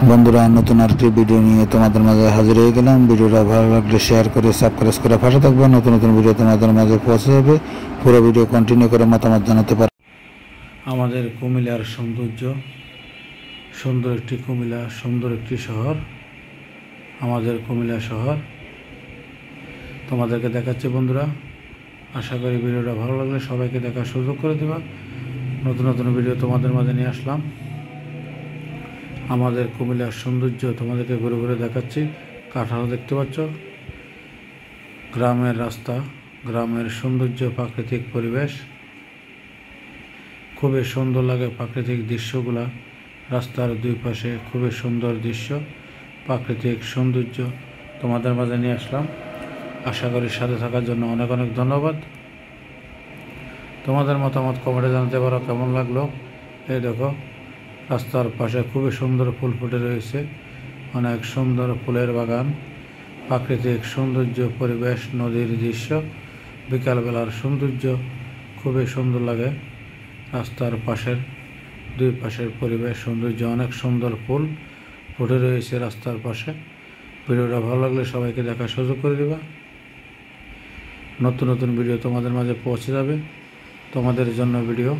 বন্ধুরা, নতুন আরেকটি ভিডিও নিয়ে তোমাদের মাঝে হাজির হয়ে গেলাম। ভিডিওটা ভালো লাগলে শেয়ার করে সাবস্ক্রাইব করে পাশে থাকবে। নতুন নতুন ভিডিও তোমাদের মাঝে পৌঁছে যাবে। পুরো ভিডিও কন্টিনিউ করে মতামত জানাতে পারো। আমাদের কুমিল্লার সৌন্দর্য, সুন্দর একটি কুমিল্লা, সুন্দর একটি শহর। আমাদের কুমিল্লা শহর তোমাদেরকে দেখাচ্ছি বন্ধুরা। আশা করি ভিডিওটা ভালো লাগলে সবাইকে দেখার সুযোগ করে দেবা। নতুন নতুন ভিডিও তোমাদের মাঝে নিয়ে আসলাম। আমাদের কুমিল্লার সৌন্দর্য তোমাদেরকে ঘুরে ঘুরে দেখাচ্ছি। কাঁঠাল দেখতে পাচ্ছ, গ্রামের রাস্তা, গ্রামের সৌন্দর্য, প্রাকৃতিক পরিবেশ খুবই সুন্দর লাগে। প্রাকৃতিক দৃশ্যগুলা রাস্তার দুই পাশে খুবই সুন্দর দৃশ্য, প্রাকৃতিক সৌন্দর্য তোমাদের মাঝে নিয়ে আসলাম। আশা করি সাথে থাকার জন্য অনেক অনেক ধন্যবাদ। তোমাদের মতামত কমেন্টে জানাতে পারো কেমন লাগলো। এই দেখো, রাস্তার পাশে খুবই সুন্দর ফুল ফুটে রয়েছে, অনেক সুন্দর ফুলের বাগান, প্রাকৃতিক সৌন্দর্য পরিবেশ, নদীর দৃশ্য, বিকালবেলার সৌন্দর্য খুবই সুন্দর লাগে। রাস্তার পাশের দুই পাশের পরিবেশ সৌন্দর্য, অনেক সুন্দর ফুল ফুটে রয়েছে রাস্তার পাশে। ভিডিওটা ভালো লাগলে সবাইকে দেখার সুযোগ করে দেবা। নতুন নতুন ভিডিও তোমাদের মাঝে পৌঁছে যাবে। তোমাদের জন্য ভিডিও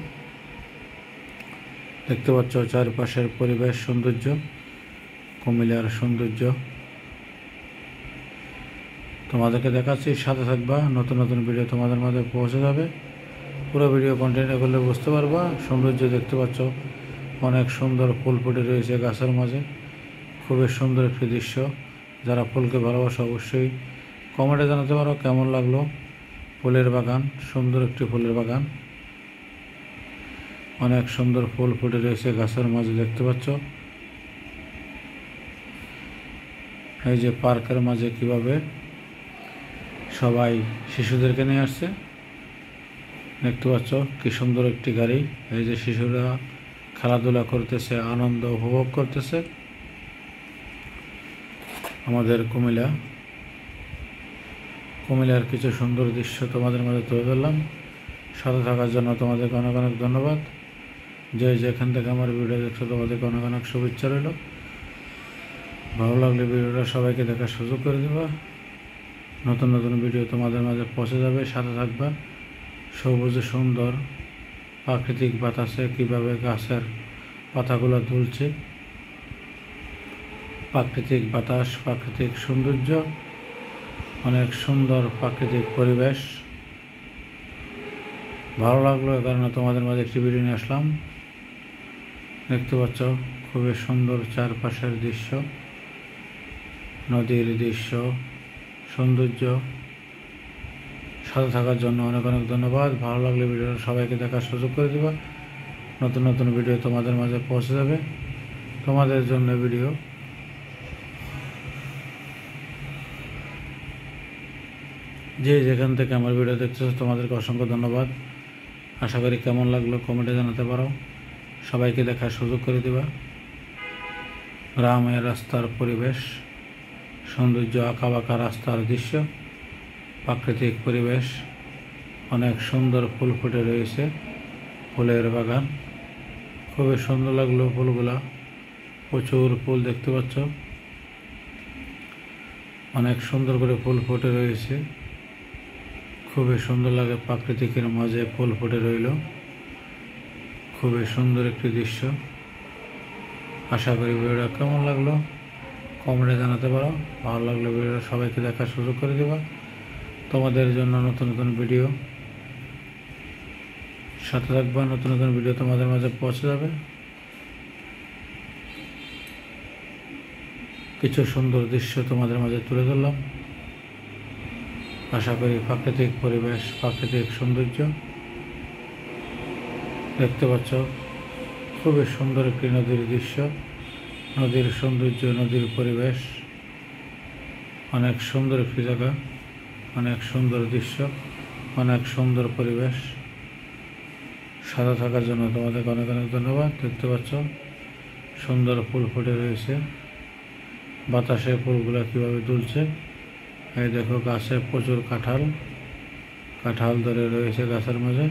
দেখতে পাচ্ছ, চারপাশের পরিবেশ সৌন্দর্য, কুমিল্লার সৌন্দর্য তোমাদেরকে দেখাচ্ছি। সাথে থাকবা, নতুন নতুন ভিডিও তোমাদের মাঝে পৌঁছে যাবে। পুরো ভিডিও কন্টিনিউ করলে বুঝতে পারবা। সৌন্দর্য দেখতে পাচ্ছ, অনেক সুন্দর ফুল ফুটে রয়েছে গাছের মাঝে, খুবই সুন্দর একটি দৃশ্য। যারা ফুলকে ভালোবাসে অবশ্যই কমেন্টে জানাতে পারো কেমন লাগলো। ফুলের বাগান, সুন্দর একটি ফুলের বাগান, অনেক সুন্দর ফুল ফুটে রয়েছে গাছের মাঝে দেখতে পাচ্ছ। এই যে পার্কের মাঝে কিভাবে সবাই শিশুদেরকে নিয়ে আসছে দেখতে পাচ্ছ, কি সুন্দর একটি গাড়ি। এই যে শিশুরা খেলাধুলা করতেছে, আনন্দ উপভোগ করতেছে। আমাদের কুমিল্লার কিছু সুন্দর দৃশ্য তোমাদের মাঝে তুলে ধরলাম। সাথে থাকার জন্য তোমাদেরকে অনেক অনেক ধন্যবাদ। যে যেখান থেকে আমার ভিডিও দেখছো তোমাদেরকে অনেক অনেক শুভেচ্ছা রইল। ভালো লাগলে ভিডিওটা সবাইকে দেখার সুযোগ করে দেবা। নতুন নতুন ভিডিও তোমাদের মাঝে পৌঁছে যাবে। সাথে থাকবা। সবুজে সুন্দর প্রাকৃতিক বাতাসে কিভাবে গাছের পাতাগুলো দুলছে, প্রাকৃতিক বাতাস, প্রাকৃতিক সৌন্দর্য, অনেক সুন্দর প্রাকৃতিক পরিবেশ। ভালো লাগলো, এ কারণে তোমাদের মাঝে একটি ভিডিও নিয়ে আসলাম। দেখতে পাচ্ছ খুবই সুন্দর চারপাশের দৃশ্য, নদীর দৃশ্য, সৌন্দর্য। সাথে থাকার জন্য অনেক অনেক ধন্যবাদ। ভালো লাগলে ভিডিওটা সবাইকে দেখার সুযোগ করে দেবা। নতুন নতুন ভিডিও তোমাদের মাঝে পৌঁছে যাবে। তোমাদের জন্য ভিডিও যে যেখান থেকে আমার ভিডিও দেখতেছো তোমাদেরকে অসংখ্য ধন্যবাদ। আশা করি কেমন লাগলো কমেন্টে জানাতে পারো। সবাইকে দেখার সুযোগ করে দেবা। গ্রামের রাস্তার পরিবেশ, সৌন্দর্য, আঁকাবাঁকা রাস্তার দৃশ্য, প্রাকৃতিক পরিবেশ, অনেক সুন্দর ফুল ফুটে রয়েছে, ফুলের বাগান খুবই সুন্দর লাগলো। ফুলগুলা প্রচুর ফুল দেখতে পাচ্ছ, অনেক সুন্দর করে ফুল ফুটে রয়েছে, খুবই সুন্দর লাগে। প্রাকৃতিকের মাঝে ফুল ফুটে রইল, খুবই সুন্দর একটি দৃশ্য। আশা করি ভিডিওটা কেমন লাগলো কমেন্টে জানাতে পারো। ভালো লাগলে ভিডিওটা সবাইকে দেখার সুযোগ করে দেবা। তোমাদের জন্য নতুন নতুন ভিডিও সাথে থাকবা। নতুন নতুন ভিডিও তোমাদের মাঝে পৌঁছে যাবে। কিছু সুন্দর দৃশ্য তোমাদের মাঝে তুলে ধরলাম। আশা করি প্রাকৃতিক পরিবেশ, প্রাকৃতিক সৌন্দর্য দেখতে পাচ্ছ, খুবই সুন্দর একটি নদীর দৃশ্য, নদীর সৌন্দর্য, নদীর পরিবেশ, অনেক সুন্দর একটি জায়গা, অনেক সুন্দর দৃশ্য, অনেক সুন্দর পরিবেশ। সাথে থাকার জন্য তোমাদেরকে অনেক অনেক ধন্যবাদ। দেখতে পাচ্ছ সুন্দর ফুল ফুটে রয়েছে, বাতাসে ফুলগুলো কীভাবে দুলছে। এই দেখো, গাছে প্রচুর কাঁঠাল ধরে রয়েছে গাছের মাঝে।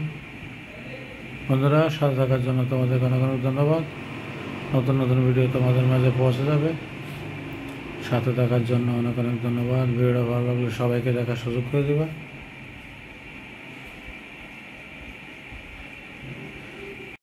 বন্ধুরা, সাথে থাকার জন্য তোমাদেরকে অনেক অনেক ধন্যবাদ। নতুন নতুন ভিডিও তোমাদের মাঝে পৌঁছে যাবে। সাথে থাকার জন্য অনেক অনেক ধন্যবাদ। ভিডিওটা ভালো লাগলে সবাইকে দেখার সুযোগ করে দেবা।